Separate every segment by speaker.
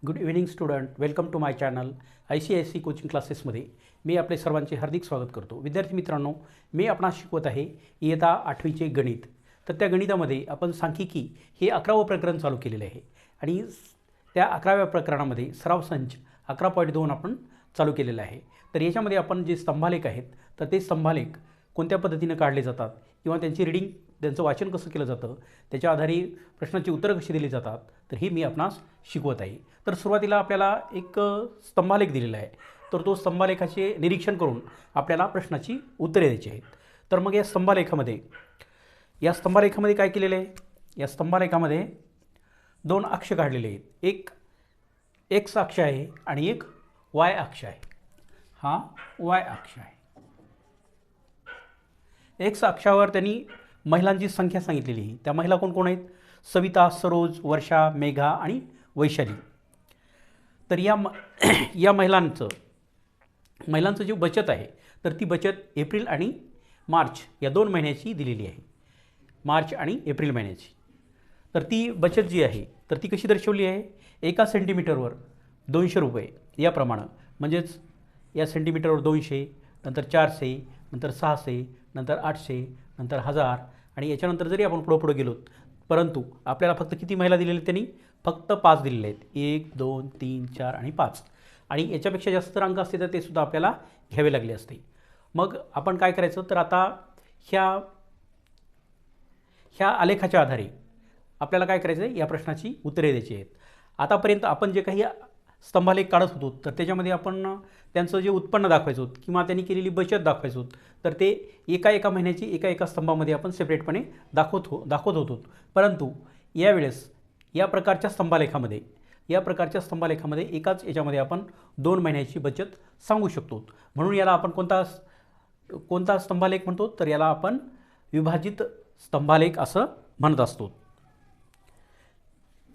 Speaker 1: Good evening student, welcome to my channel ICIC coaching क्लासेसमध्ये मी आपले सर्वांचे हार्दिक स्वागत करतो. विद्यार्थी मित्रांनो, मी आपणास शिकवत आहे इयत्ता 8वीचे गणित. तर त्या गणितामध्ये आपण सांख्यिकी हे 11वं प्रकरण चालू केलेले आहे आणि त्या 11व्या प्रकरणामध्ये सराव संच 11.2 आपण चालू केलेला आहे. तर याच्यामध्ये आपण जे स्तंभालेख आहेत तर ते स्तंभालेख कोणत्या पद्धतीने काढले जातात किंवा त्यांची रीडिंग, त्यांचं वाचन कसं केलं जातं, त्याच्या आधारे प्रश्नाची उत्तरं कशी दिली जातात, तर हे मी आपणास शिकवत आहे. तर सुरुवातीला आपल्याला एक स्तंभालेख दिलेला आहे, तर तो स्तंभालेखाचे निरीक्षण करून आपल्याला प्रश्नाची उत्तरे द्यायची आहेत. तर मग या स्तंभालेखामध्ये काय केलेलं आहे? या स्तंभालेखामध्ये दोन अक्ष काढलेले आहेत. एक एक्स अक्ष आहे आणि एक वाय अक्ष आहे. हा वाय अक्ष आहे. एक्स अक्षावर त्यांनी महिलांची संख्या सांगितलेली आहे. त्या महिला कोण कोण आहेत? सविता, सरोज, वर्षा, मेघा आणि वैशाली. तर या महिलांचं जे बचत आहे तर ती बचत एप्रिल आणि मार्च या 2 महिन्याची दिलेली आहे. मार्च आणि एप्रिल महिन्याची. तर ती बचत जी आहे तर ती कशी दर्शवली आहे? एका सेंटीमीटरवर 200 रुपये याप्रमाणे. म्हणजेच या सेंटीमीटरवर 200, नंतर 400, नंतर 600, नंतर 800, नंतर 1000 आणि याच्यानंतर जरी आपण पुढं गेलो, परंतु आपल्याला फक्त किती महिला दिलेल्या त्यांनी? फक्त 5 दिलेले आहेत. 1, 2, 3, 4 आणि 5. आणि याच्यापेक्षा जास्त अंक असते तर ते सुद्धा आपल्याला घ्यावे लागले असते. मग आपण काय करायचं? तर आता ह्या आलेखाच्या आधारे आपल्याला काय करायचं आहे? या प्रश्नाची उत्तरे द्यायची आहेत. आतापर्यंत आपण जे काही स्तंभालेख काढत होतो तर त्याच्यामध्ये आपण त्यांचं जे उत्पन्न दाखवायचो किंवा त्यांनी केलेली बचत दाखवायचो, तर ते एका महिन्याची एका स्तंभामध्ये आपण सेपरेटपणे दाखवत होतो. परंतु यावेळेस या प्रकारच्या स्तंभालेखामध्ये एकाच याच्यामध्ये आपण 2 महिन्याची बचत सांगू शकतो. म्हणून याला आपण कोणता स्तंभालेख म्हणतो? तर याला आपण विभाजित स्तंभालेख असं म्हणत असतो.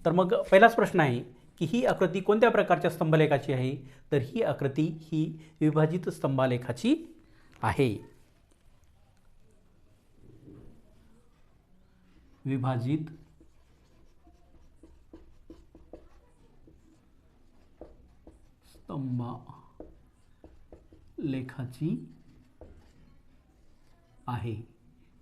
Speaker 1: तर मग पहिलाच प्रश्न आहे की ही आकृती कोणत्या प्रकारच्या स्तंभालेखाची आहे? तर ही आकृती ही विभाजित स्तंभालेखाची आहे. विभाजित स्तंभालेखाची आहे.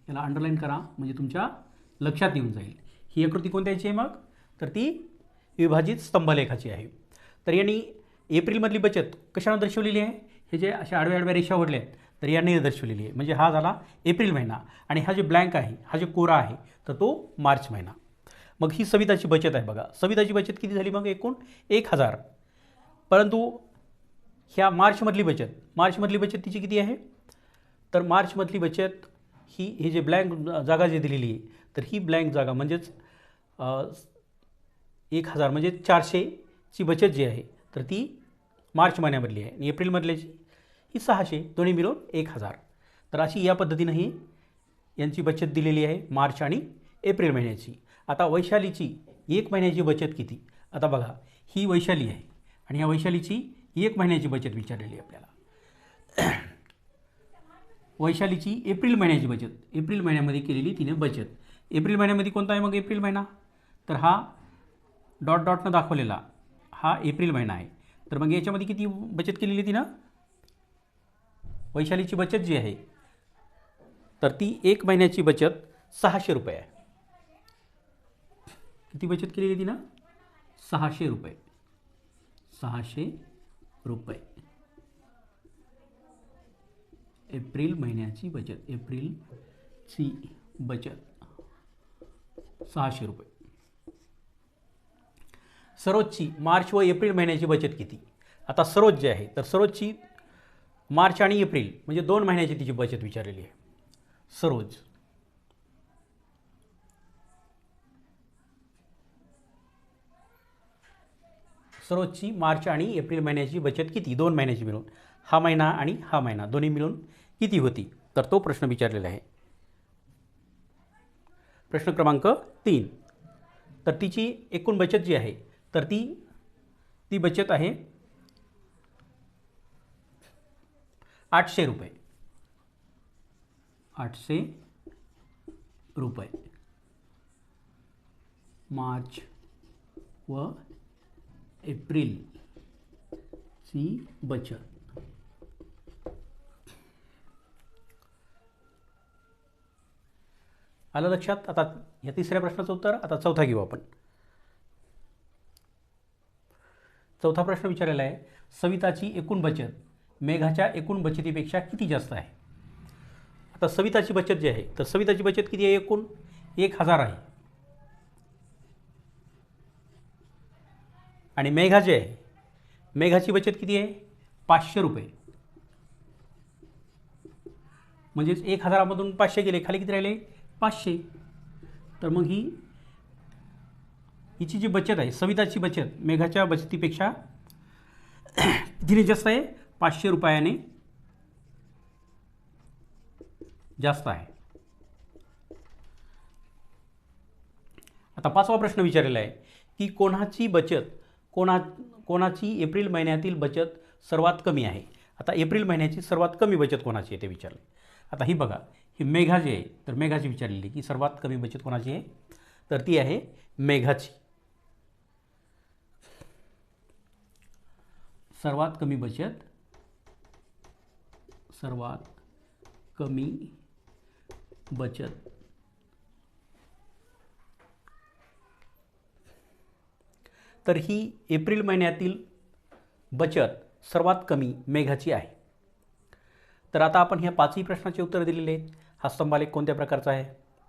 Speaker 1: याला अंडरलाईन करा म्हणजे तुमच्या लक्षात येऊन जाईल. ही आकृती कोणत्याची आहे मग? तर ती विभाजित स्तंभालेखाची आहे. तर यांनी एप्रिलमधली बचत कशाने दर्शवलेली आहे? हे जे अशा आडव्या रेषा ओढल्या आहेत तर यांनी दर्शवलेली आहे. म्हणजे हा झाला एप्रिल महिना आणि हा जे ब्लँक आहे, हा जे कोरा आहे, तर तो मार्च महिना. मग ही सविताची बचत आहे. बघा, सविताची बचत किती झाली मग? एकूण 1000. परंतु ह्या मार्चमधली बचत तिची किती आहे? तर मार्चमधली बचत ही जे ब्लँक जागा जी दिलेली आहे तर ही ब्लँक जागा म्हणजेच 1000 म्हणजे 400ची बचत जी आहे तर ती मार्च महिन्यामधली आहे आणि एप्रिलमधल्याची ही 600, दोन्ही मिळून 1000. तर अशी या पद्धतीनं ही यांची बचत दिलेली आहे मार्च आणि एप्रिल महिन्याची. आता वैशालीची 1 महिन्याची बचत किती? आता बघा, ही वैशाली आहे आणि ह्या वैशालीची 1 महिन्याची बचत विचारलेली आहे आपल्याला. वैशालीची एप्रिल महिन्याची बचत, एप्रिल महिन्यामध्ये केलेली तिने बचत. एप्रिल महिन्यामध्ये कोणता आहे मग एप्रिल महिना? तर हा डॉटनं दाखवलेला हा एप्रिल महिना आहे. तर मग याच्यामध्ये किती बचत केलेली तिनं? वैशालीची बचत जी आहे तर ती 1 महिन्याची बचत 600 रुपये आहे. किती बचत केलेली तिनं? 600 रुपये. 600 रुपये एप्रिल महिन्याची बचत. एप्रिलची बचत 600 रुपये. सरोजची मार्च व एप्रिल महिन्याची बचत किती? आता सरोज जे आहे तर सरोजची मार्च आणि एप्रिल म्हणजे 2 महिन्याची तिची बचत विचारलेली आहे. सरोजची मार्च आणि एप्रिल महिन्याची बचत किती? 2 महिन्याची मिळून. हा महिना आणि हा महिना दोन्ही मिळून किती होती? तर तो प्रश्न विचारलेला आहे. प्रश्न क्रमांक 3. तर तिची एकूण बचत जी आहे तर ती बचत आहे 800 रुपये. 800 रुपये मार्च व एप्रिलची बचत आलं लक्षात. आता या तिसऱ्या प्रश्नाचं उत्तर. आता चौथा घेऊ आपण. चौथा प्रश्न विचारलेला आहे, सविताची एकूण बचत मेघाच्या एकूण बचतीपेक्षा किती जास्त आहे. आता सविताची बचत जी आहे, तर सविताची बचत किती आहे, एकूण 1000 आहे. आणि मेघा जे आहे, मेघाची बचत किती आहे, 500 रुपये. म्हणजेच 1000मधून 500 गेले, खाली किती राहिले, 500. तर मग हिची जी बचत आहे, सविताची बचत मेघाच्या बचतीपेक्षा कितीने जास्त आहे, 500 रुपयाने जास्त आहे. आता पाचवा प्रश्न विचारलेला आहे की कोणाची एप्रिल महिन्यातील बचत सर्वात कमी आहे. आता एप्रिल महिन्याची सर्वात कमी बचत कोणाची आहे ते विचारले. आता ही बघा, ही मेघा जी आहे, तर मेघाची विचारलेली की सर्वात कमी बचत कोणाची आहे, तर ती आहे मेघाची. सर्वात कमी बचत तर ही एप्रिल महिन्यातील बचत सर्वात कमी मेघाची आहे. तर आता आपण ह्या पाचही प्रश्नाचे उत्तर दिलेले आहेत. हा स्तंभालेख कोणत्या प्रकारचा आहे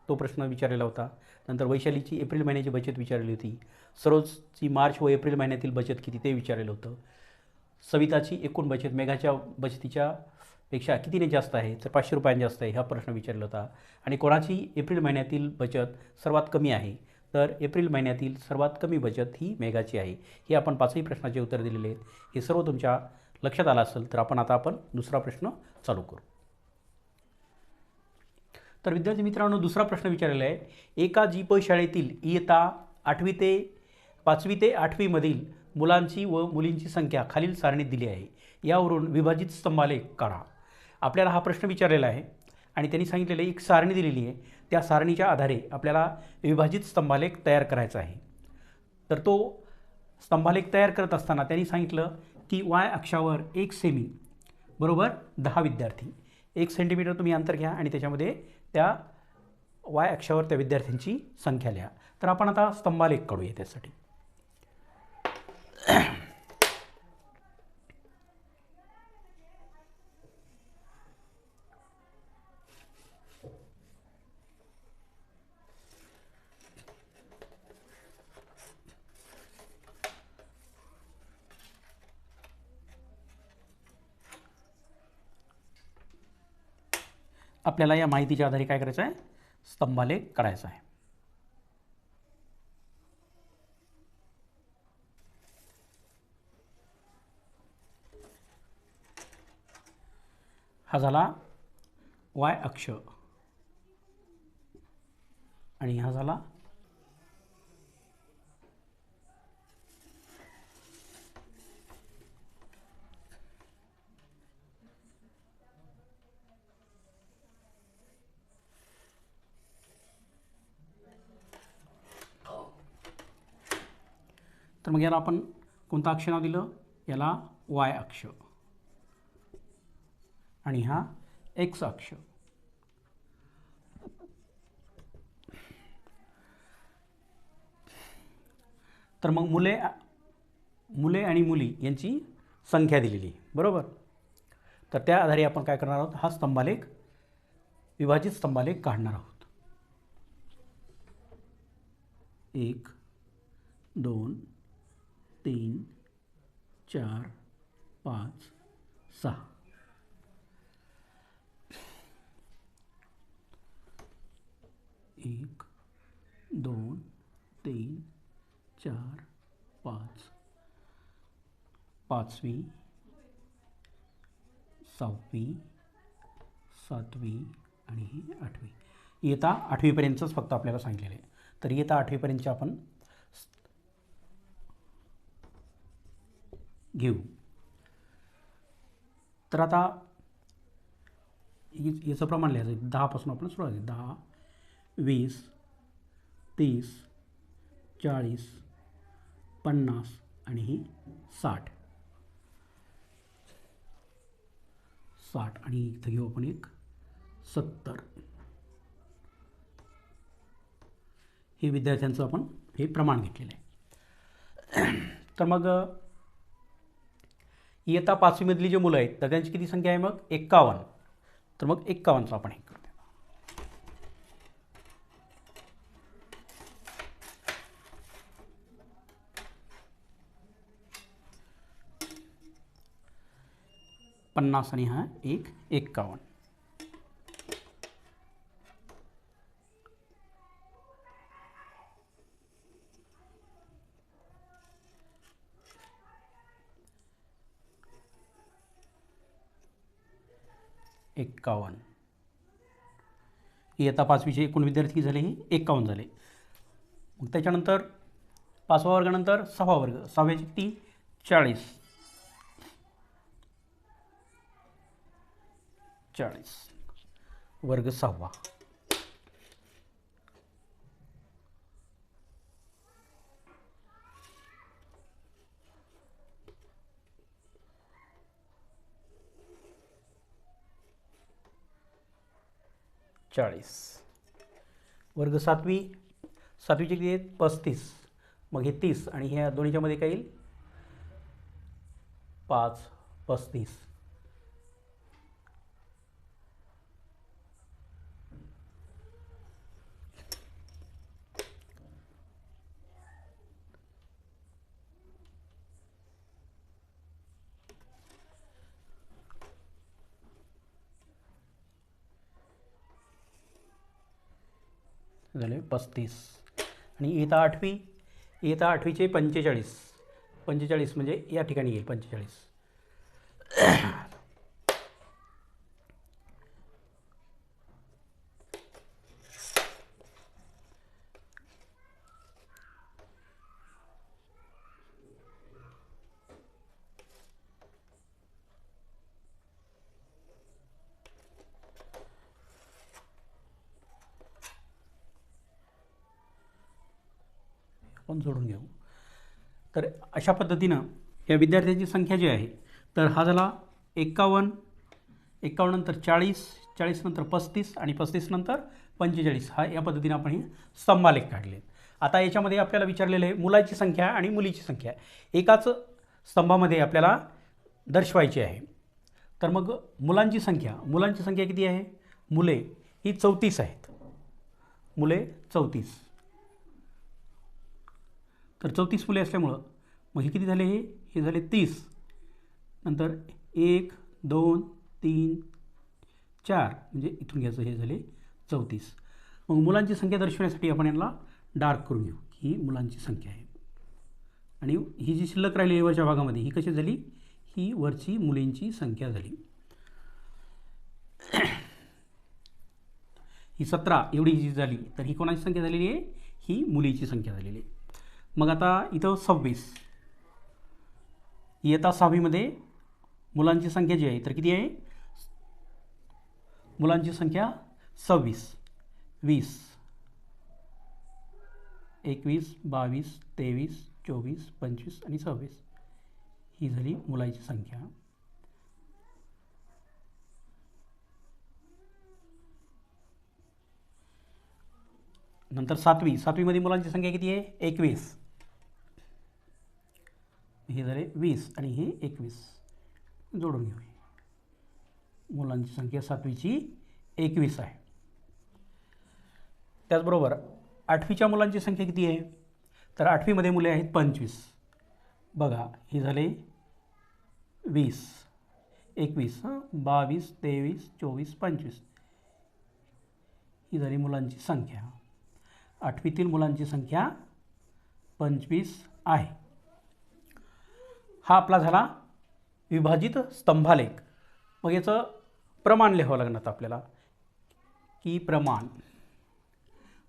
Speaker 1: तो प्रश्न विचारलेला होता. नंतर वैशालीची एप्रिल महिन्याची बचत विचारली होती. सरोजची मार्च व एप्रिल महिन्यातील बचत किती ते विचारलेलं होतं. सविताची एकूण बचत मेघाच्या बचतीच्या पेक्षा कितीने जास्त आहे, तर 500 रुपयांनी जास्त आहे, हा प्रश्न विचारला होता. आणि कोणाची एप्रिल महिन्यातील बचत सर्वात कमी आहे, तर एप्रिल महिन्यातील सर्वात कमी बचत ही मेघाची आहे. हे आपण पाचही प्रश्नाचे उत्तर दिलेले आहेत. हे सर्व तुमच्या लक्षात आलं असेल तर आपण दुसरा प्रश्न चालू करू. तर विद्यार्थी मित्रांनो, दुसरा प्रश्न विचारलेला आहे, एका जीप शाळेतील इयत्ता 5वी ते 8वी मधील मुलांची व मुलींची संख्या खालील सारणीत दिली आहे. यावरून विभाजित स्तंभालेख काढा. आपल्याला हा प्रश्न विचारलेला आहे आणि त्यांनी सांगितलेलं एक सारणी दिलेली आहे. त्या सारणीच्या आधारे आपल्याला विभाजित स्तंभालेख तयार करायचा आहे. तर तो स्तंभालेख तयार करत असताना त्यांनी सांगितलं की वाय अक्षावर 1 सेमी बरोबर 10 विद्यार्थी, 1 सेंटीमीटर तुम्ही अंतर घ्या आणि त्याच्यामध्ये त्या वाय अक्षावर त्या विद्यार्थ्यांची संख्या लिहा. तर आपण आता स्तंभालेख काढूया. त्यासाठी आपल्याला या माहितीच्या आधारे काय करायचं आहे, स्तंभालेख काढायचा आहे. हा झाला वाय अक्ष आणि हा झाला तर मग याला आपण कोणतं अक्ष नाव दिलं, याला वाय अक्ष आणि हा एक्स अक्ष. तर मग मुले आणि मुली यांची संख्या दिलेली बरोबर. तर त्या आधारे आपण काय करणार आहोत, हा स्तंभालेख विभाजित स्तंभालेख काढणार आहोत. 1 2 3 4 5 6. 1 2 3 4 5 5वी 6वी 7वी आणि 8वी. इयत्ता 8वीपर्यंतच फक्त आपल्याला सांगितलेलं आहे. तर इयत्ता 8वीपर्यंतचे आपण घेऊ. तर आता याचं प्रमाण लिहायचं. 10पासून आपण सुरुवात आहे. 10 20 30 40 50 आणि ही 60. 60 आणि इथं घेऊ आपण एक 70. हे विद्यार्थ्यांचं आपण हे प्रमाण घेतलेलं आहे. तर मग इयत्ता 5वी मधली जी मुलं आहेत तर त्यांची किती संख्या आहे मग 51. तर मग 51चं आपण हे करतो. पन्नास आणि हा एक 51. इयत्ता 5वीचे एकूण विद्यार्थी झाले हे 51 झाले. मग त्याच्यानंतर 5वा वर्गानंतर 6वा वर्ग. 6व्याची किती 40. 40 वर्ग 6वा. वर्ग 7वी. 7वीचे किती आहेत 35. मग हे 30 आणि ह्या दोन्हीच्यामध्ये काय येईल 5 35. झाले 35. आणि इयत्ता 8वी. इयत्ता 8वीचे 45. 45 म्हणजे या ठिकाणी येईल 45. आपण जोडून घेऊ. तर अशा पद्धतीनं या विद्यार्थ्यांची संख्या जी आहे तर हा झाला 51. 51 नंतर 40. 40 नंतर 35 आणि 35 नंतर 45. हा या पद्धतीने आपण हे स्तंभालेख काढले. आता याच्यामध्ये आपल्याला विचारलेलं आहे मुलाची संख्या आणि मुलीची संख्या एकाच स्तंभामध्ये आपल्याला दर्शवायची आहे. तर मग मुलांची संख्या किती आहे. मुले ही 34 आहेत. मुले 34. तर 34 मुले असल्यामुळं मग हे किती झाले हे झाले 30. नंतर 1 2 3 4 म्हणजे इथून घ्यायचं हे झाले 34. मग मुलांची संख्या दर्शवण्यासाठी आपण यांना डार्क करून घेऊ. ही मुलांची संख्या आहे आणि ही जी शिल्लक राहिली वरच्या भागामध्ये ही कशी झाली ही वरची मुलींची संख्या झाली. ही 17 एवढी जी झाली तर ही कोणाची संख्या झालेली आहे ही मुलीची संख्या झालेली आहे. मग आता इथं 26. इयत्ता 6वीमध्ये मुलांची संख्या जी आहे तर किती आहे मुलांची संख्या 26. 20 21 22 23 24 25 आणि 26 ही झाली मुलांची संख्या. नंतर 7वीमध्ये मुलांची संख्या किती आहे 21. हे झाले 20 आणि हे 21 जोडून घेऊ. मुलांची संख्या 7वीची 21 आहे. त्याचबरोबर 8वीच्या मुलांची संख्या किती आहे तर 8वीमध्ये मुले आहेत 25. बघा हे झाले 20 21 22 23 24 25 ही झाली मुलांची संख्या. 8वीतील मुलांची संख्या 25 आहे. हा आपला झाला विभाजित स्तंभालेख. मग याचं प्रमाण लिहावं लागणार आता आपल्याला की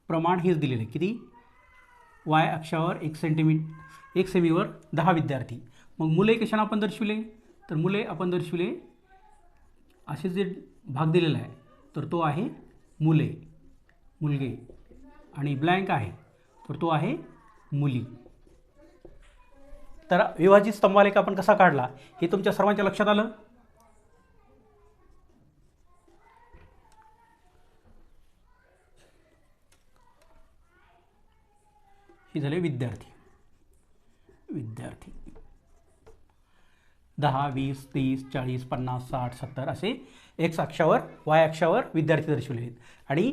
Speaker 1: प्रमाण हेच दिलेलं आहे किती वाय अक्षावर 1 सेमीवर 10 विद्यार्थी. मग मुले कशाने आपण दर्शविले तर मुले आपण दर्शविले असे जे भाग दिलेला आहे तर तो आहे मुले मुलगे आणि ब्लँक आहे तर तो आहे मुली. तर विभाजित स्तंभालेख आपण कसा काढला हे तुमच्या सर्वांच्या लक्षात आलं? ही झाले विद्यार्थी 10, 20, 30, 40, 50, 60, 70 असे एक्स अक्षावर वाय अक्षावर विद्यार्थी दर्शवलेले आहेत आणि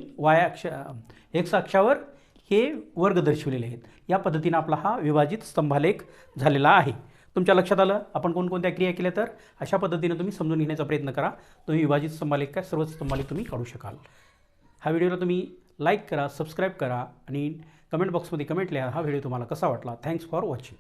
Speaker 1: एक्स अक्षावर हे वर्ग दर्शवलेले आहेत. या पद्धतीने आपला हा विभाजित स्तंभालेख झालेला आहे. तुमच्या लक्षात आलं आपण कोणकोणत्या क्रिया केल्या? तर अशा पद्धतीने तुम्ही समजून घेण्याचा प्रयत्न करा. तुम्ही विभाजित स्तंभालेख काय सर्व स्तंभालेख तुम्ही काढू शकाल. हा व्हिडिओला तुम्ही लाईक करा, सबस्क्राईब करा आणि कमेंट बॉक्समध्ये कमेंट लिहा हा व्हिडिओ तुम्हाला कसा वाटला. Thanks for watching.